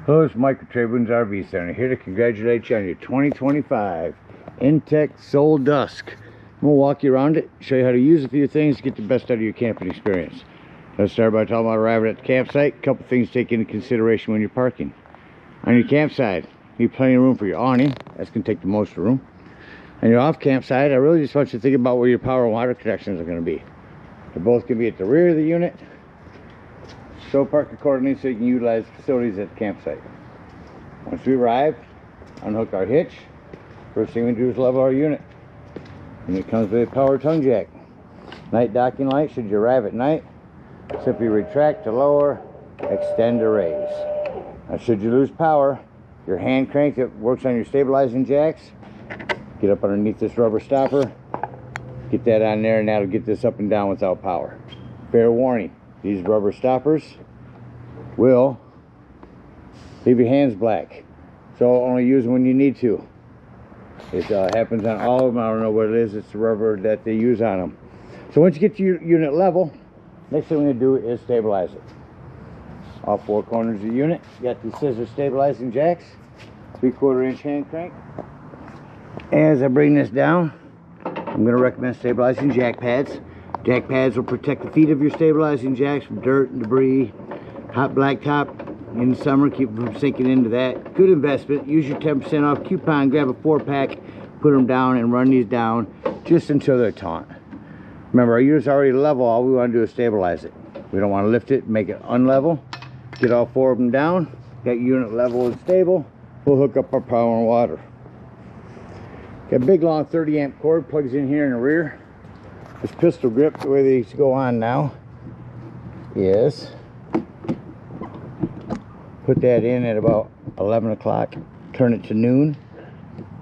Hello, it's Mike at TradeWinds RV Center, here to congratulate you on your 2025 Intech Sol Dusk. I'm going to walk you around it, show you how to use a few things to get the best out of your camping experience. Let's start by talking about arriving at the campsite. A couple things to take into consideration when you're parking. On your campsite, you need plenty of room for your awning. That's going to take the most of the room. On your off campsite, I really just want you to think about where your power and water connections are going to be. They're both going to be at the rear of the unit. So park accordingly so you can utilize facilities at the campsite. Once we arrive, unhook our hitch. First thing we do is level our unit. And it comes with a power tongue jack. Night docking light, should you arrive at night, simply retract to lower, extend to raise. Now should you lose power, your hand crank that works on your stabilizing jacks, get up underneath this rubber stopper, get that on there, and that'll get this up and down without power. Fair warning, these rubber stoppers will leave your hands black, so only use them when you need to. It happens on all of them. I don't know what it is. It's the rubber that they use on them. So once you get to your unit level, next thing we're going to do is stabilize it. All four corners of the unit, you got these scissor stabilizing jacks, 3/4 inch hand crank. As I bring this down, I'm going to recommend stabilizing jack pads. Jack pads will protect the feet of your stabilizing jacks from dirt and debris. Hot blacktop in the summer, keep them from sinking into that. Good investment. Use your 10% off coupon, grab a 4-pack, put them down, and run these down just until they're taut. Remember, our unit's already level. All we want to do is stabilize it. We don't want to lift it, make it unlevel. Get all four of them down. Got unit level and stable. We'll hook up our power and water. Got a big long 30 amp cord, plugs in here in the rear. This pistol grip, the way these go on now, is put that in at about 11 o'clock, turn it to noon,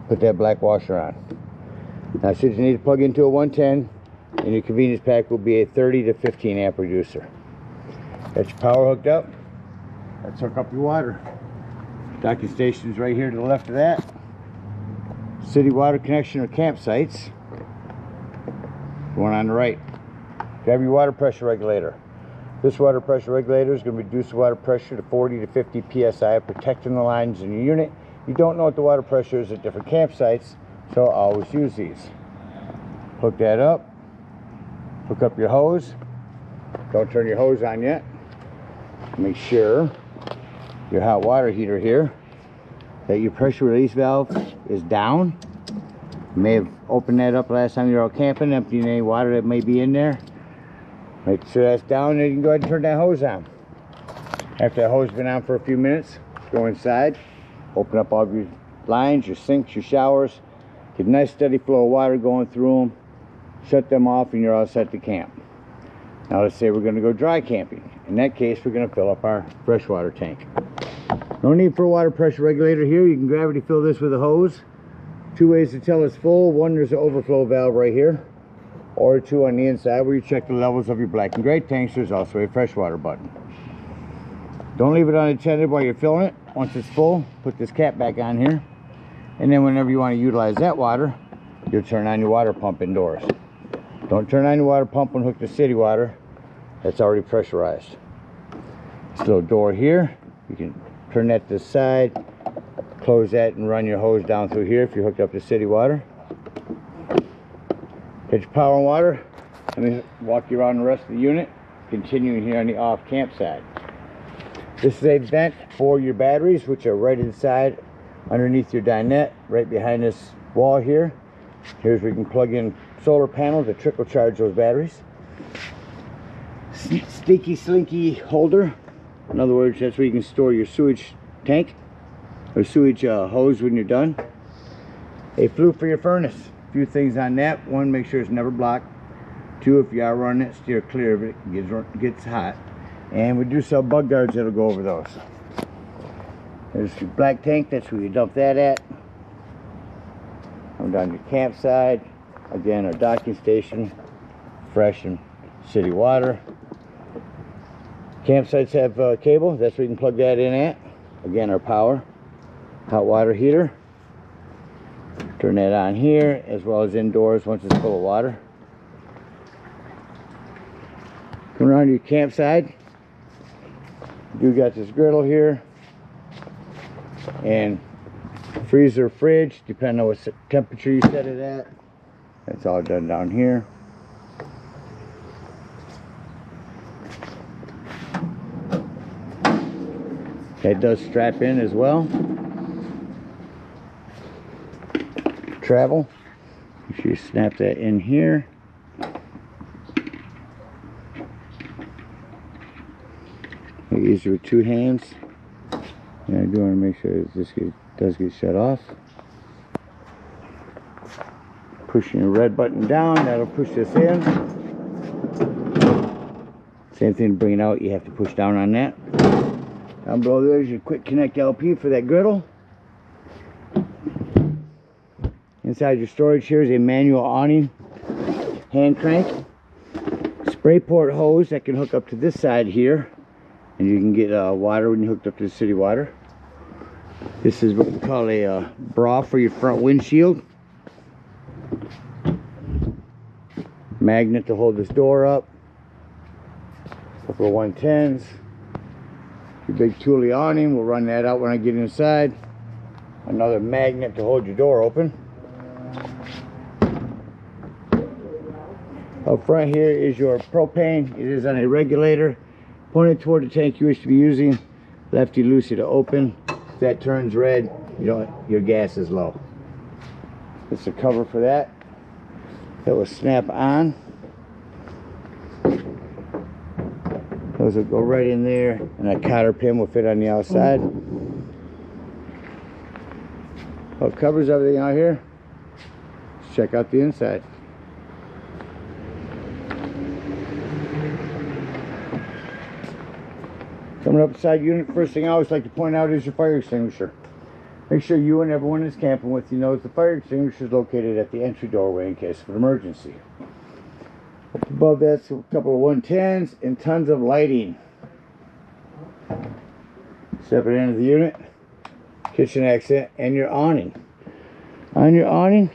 put that black washer on. Now should you need to plug into a 110, and your convenience pack will be a 30 to 15 amp reducer. Got your power hooked up. Let's hook up your water. Docking station's right here to the left of that. City water connection or campsites. One on the right. Grab your water pressure regulator. This water pressure regulator is going to reduce the water pressure to 40 to 50 psi, protecting the lines in your unit. You don't know what the water pressure is at different campsites, so always use these. Hook that up. Hook up your hose. Don't turn your hose on yet. Make sure your hot water heater here that your pressure release valve is down. You may have opened that up last time you were out camping, emptying any water that may be in there. Make sure that's down, and you can go ahead and turn that hose on. After that hose has been on for a few minutes, go inside, open up all of your lines, your sinks, your showers, get a nice steady flow of water going through them, shut them off, and you're all set to camp. Now let's say we're going to go dry camping. In that case, we're going to fill up our freshwater tank. No need for a water pressure regulator here. You can gravity fill this with a hose. Two ways to tell it's full. One, there's an overflow valve right here, or two on the inside where you check the levels of your black and gray tanks. There's also a freshwater button. Don't leave it unattended while you're filling it. Once it's full, put this cap back on here, and then whenever you want to utilize that water, you'll turn on your water pump indoors. Don't turn on your water pump and hook the city water. That's already pressurized. This little door here, you can turn that to the side, close that, and run your hose down through here if you hooked up to city water. Get your power and water. Let me walk you around the rest of the unit, continuing here on the off campsite. This is a vent for your batteries, which are right inside underneath your dinette, right behind this wall here. Here's where you can plug in solar panels to trickle charge those batteries. Stinky slinky holder. In other words, that's where you can store your sewage tank or sewage hose when you're done. A flue for your furnace. A few things on that. One, make sure it's never blocked. Two, if you are running it, steer clear of it. It gets hot. And we do sell bug guards that'll go over those. There's your black tank. That's where you dump that at. Come down your campsite. Again, our docking station. Fresh and city water. Campsites have cable. That's where you can plug that in at. Again, our power. Hot water heater. Turn that on here, as well as indoors once it's full of water. Come around to your campsite. You got this griddle here. and freezer, fridge, depending on what temperature you set it at. That's all done down here. That does strap in as well. Travel. Make sure you snap that in here. Easier with 2 hands. And I do want to make sure that this does get shut off. Pushing the red button down, that'll push this in. Same thing to bring it out, you have to push down on that. Down below there's your quick connect LP for that griddle. Inside your storage here is a manual awning hand crank. Spray port hose that can hook up to this side here. And you can get water when you hooked up to the city water. This is what we call a bra for your front windshield. Magnet to hold this door up. Couple of 110s. Your big Thule awning, we'll run that out when I get inside. Another magnet to hold your door open. Up front here is your propane. It is on a regulator pointed toward the tank you wish to be using. Lefty loosey to open. If that turns red, your gas is low. It's a cover for that. That will snap on. Those will go right in there, and that cotter pin will fit on the outside. Well, it covers everything out here. Let's check out the inside. Coming up inside unit, first thing I always like to point out is your fire extinguisher. Make sure you and everyone that's camping with you knows the fire extinguisher is located at the entry doorway in case of an emergency. Up above that's a couple of 110s and tons of lighting. Separate end of the unit, kitchen accent, and your awning. On your awning,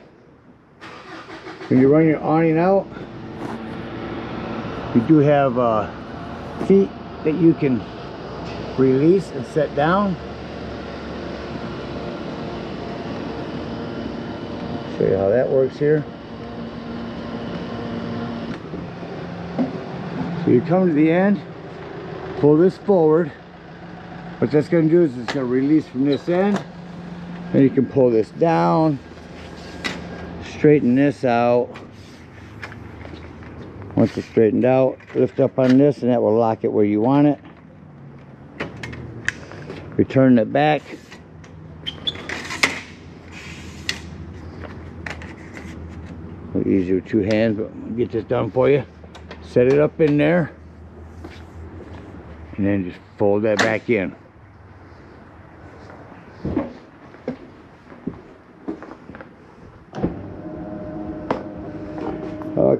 when you run your awning out, you do have feet that you can release and set down. Show you how that works here. So you come to the end, pull this forward. What that's going to do is it's going to release from this end. Then you can pull this down, straighten this out. Once it's straightened out, lift up on this and that will lock it where you want it. Return it back. A little easier with 2 hands, but I'll get this done for you. Set it up in there, and then just fold that back in.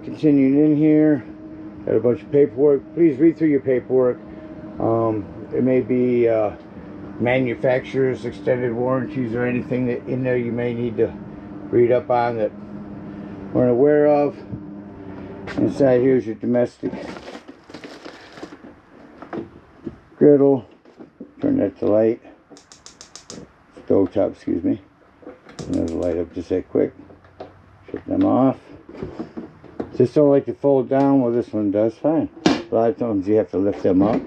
Continuing in here, got a bunch of paperwork. Please read through your paperwork. There may be manufacturer's extended warranties or anything that in there you may need to read up on that we're aware of. Inside here is your domestic griddle. Turn that to light. Stove top, excuse me. And there's a light up just that quick. Shut them off. Just don't like to fold down. Well, this one does fine. A lot of times you have to lift them up.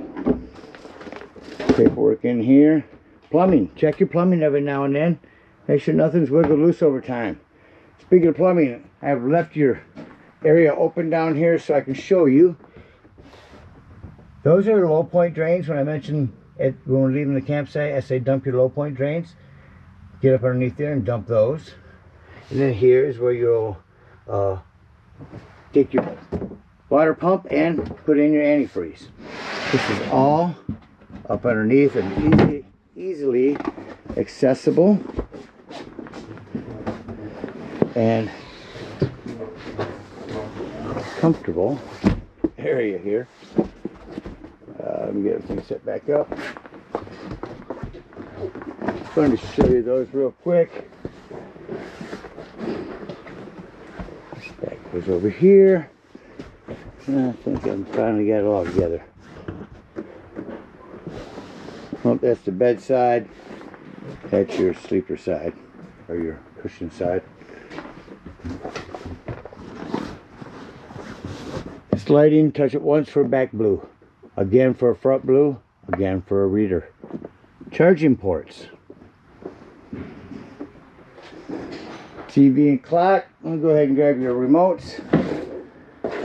Paperwork in here. Plumbing. Check your plumbing every now and then. Make sure nothing's wiggled loose over time. Speaking of plumbing, I have left your area open down here so I can show you. Those are low point drains. When I mentioned when we're leaving the campsite, I say dump your low point drains. Get up underneath there and dump those. And then here is where you'll take your water pump and put in your antifreeze. This is all up underneath and easily accessible and comfortable area here. Let me get everything set back up. I'm going to show you those real quick. Back goes over here. I think I finally got it all together. Oh, that's the bedside. That's your sleeper side, or your cushion side. Sliding, touch it once for a back blue, again for a front blue, again for a reader. Charging ports. TV and clock. I'm going to go ahead and grab your remotes.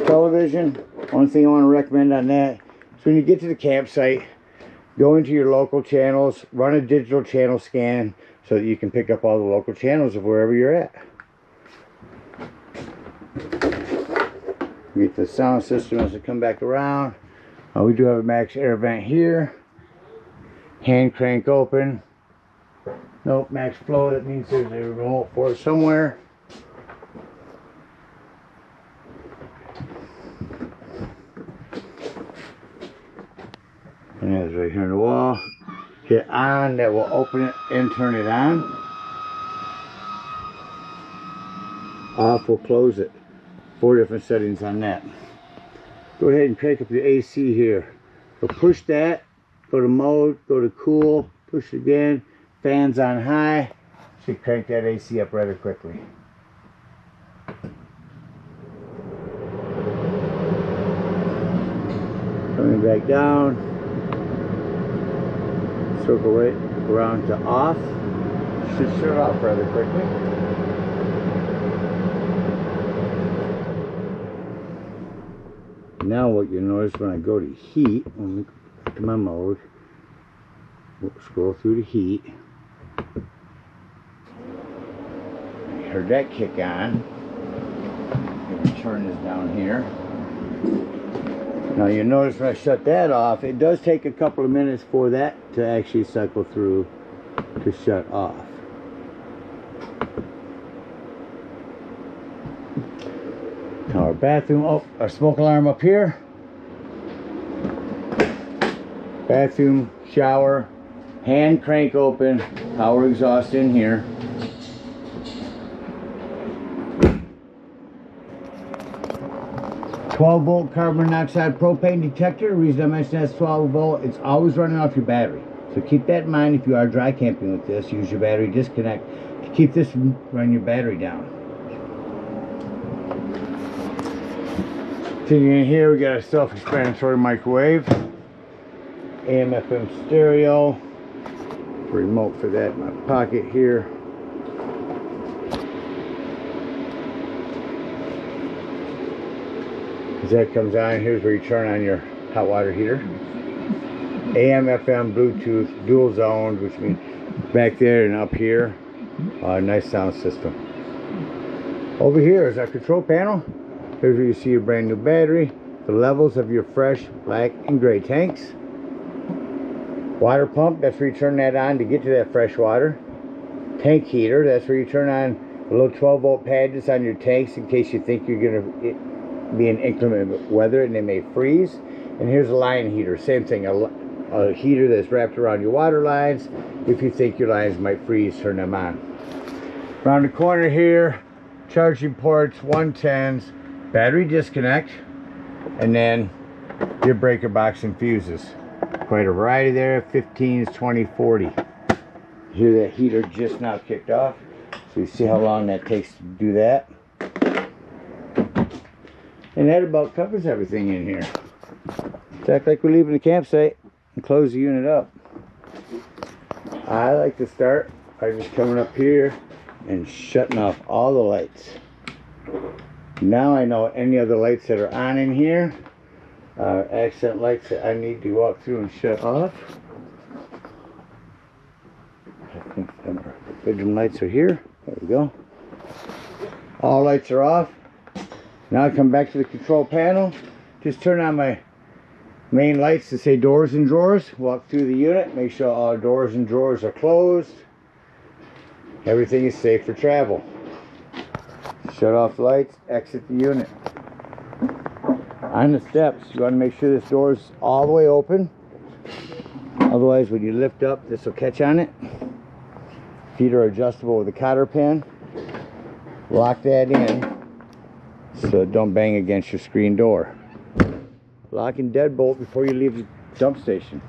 Television. One thing I want to recommend on that is when you get to the campsite, go into your local channels, run a digital channel scan so that you can pick up all the local channels of wherever you're at. Get the sound system as it come back around. We do have a max air vent here. Hand crank open. Nope, max flow. That means there's a remote for it somewhere. And that's right here on the wall. Hit on, that will open it and turn it on. Off will close it. 4 different settings on that. Go ahead and crank up your AC here. So push that, go to mode, go to cool, push it again, fans on high. Should crank that AC up rather quickly. Coming back down. Circle right around to off. Should shut off rather quickly. Now what you notice when I go to heat, when we go back to my mode, we'll scroll through the heat. I heard that kick on. I'm going to turn this down here. Now you notice when I shut that off, it does take a couple of minutes for that to actually cycle through to shut off. Our bathroom, oh, our smoke alarm up here. Bathroom, shower, hand crank open, power exhaust in here. "12-volt carbon monoxide propane detector." The reason I mention that's 12 volt, it's always running off your battery. So keep that in mind if you are dry camping with this. Use your battery disconnect to keep this from running your battery down. Continuing here, we got a self-explanatory microwave, AM/FM stereo, remote for that in my pocket here. As that comes on, here's where you turn on your hot water heater. AM/FM Bluetooth dual zoned, which means back there and up here. Nice sound system. Over here is our control panel. Here's where you see your brand new battery, the levels of your fresh black and gray tanks. Water pump, that's where you turn that on to get to that fresh water. Tank heater, that's where you turn on the little 12-volt pad just on your tanks in case you think you're going to be in inclement weather and they may freeze. And here's a line heater, same thing, a heater that's wrapped around your water lines. If you think your lines might freeze, turn them on. Around the corner here, charging ports, 110s, battery disconnect, and then your breaker box and fuses. Quite a variety there, 15s, 20, 40. Hear that heater just now kicked off, so you see how long that takes to do that. And that about covers everything in here. It's act like we're leaving the campsite and close the unit up. I like to start by just coming up here and shutting off all the lights. Now I know any other lights that are on in here, accent lights that I need to walk through and shut off. I think our bedroom lights are here. There we go. All lights are off. Now I come back to the control panel. Just turn on my main lights to say doors and drawers. Walk through the unit. Make sure all doors and drawers are closed. Everything is safe for travel. Shut off the lights, exit the unit. On the steps, you want to make sure this door is all the way open. Otherwise, when you lift up, this will catch on it. Feet are adjustable with a cotter pin. Lock that in so it don't bang against your screen door. Lock and deadbolt before you leave the dump station.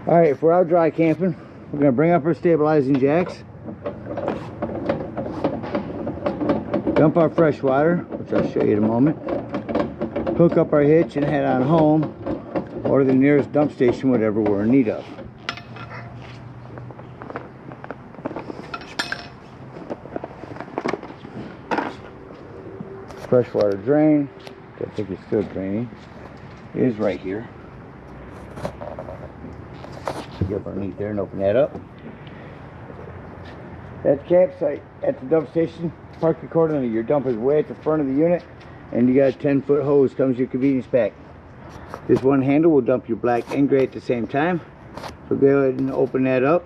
Alright, if we're out dry camping, We're going to bring up our stabilizing jacks, dump our fresh water, which I'll show you in a moment, hook up our hitch and head on home, or to the nearest dump station, whatever we're in need of. Freshwater drain, I think it's still draining, is right here. Get up underneath there and open that up. That campsite at the dump station, park accordingly. Your dump is way at the front of the unit, and you got a 10-foot hose, comes in your convenience pack. This one handle will dump your black and gray at the same time. So go ahead and open that up.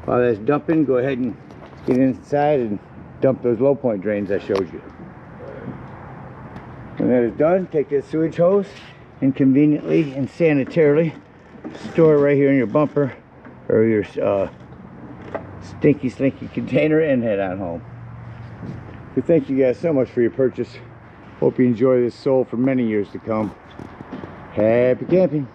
While that's dumping, go ahead and get inside and dump those low point drains I showed you. When that is done, take this sewage hose and conveniently and sanitarily store it right here in your bumper or your stinky container and head on home. So thank you guys so much for your purchase. Hope you enjoy this Sol for many years to come. Happy camping.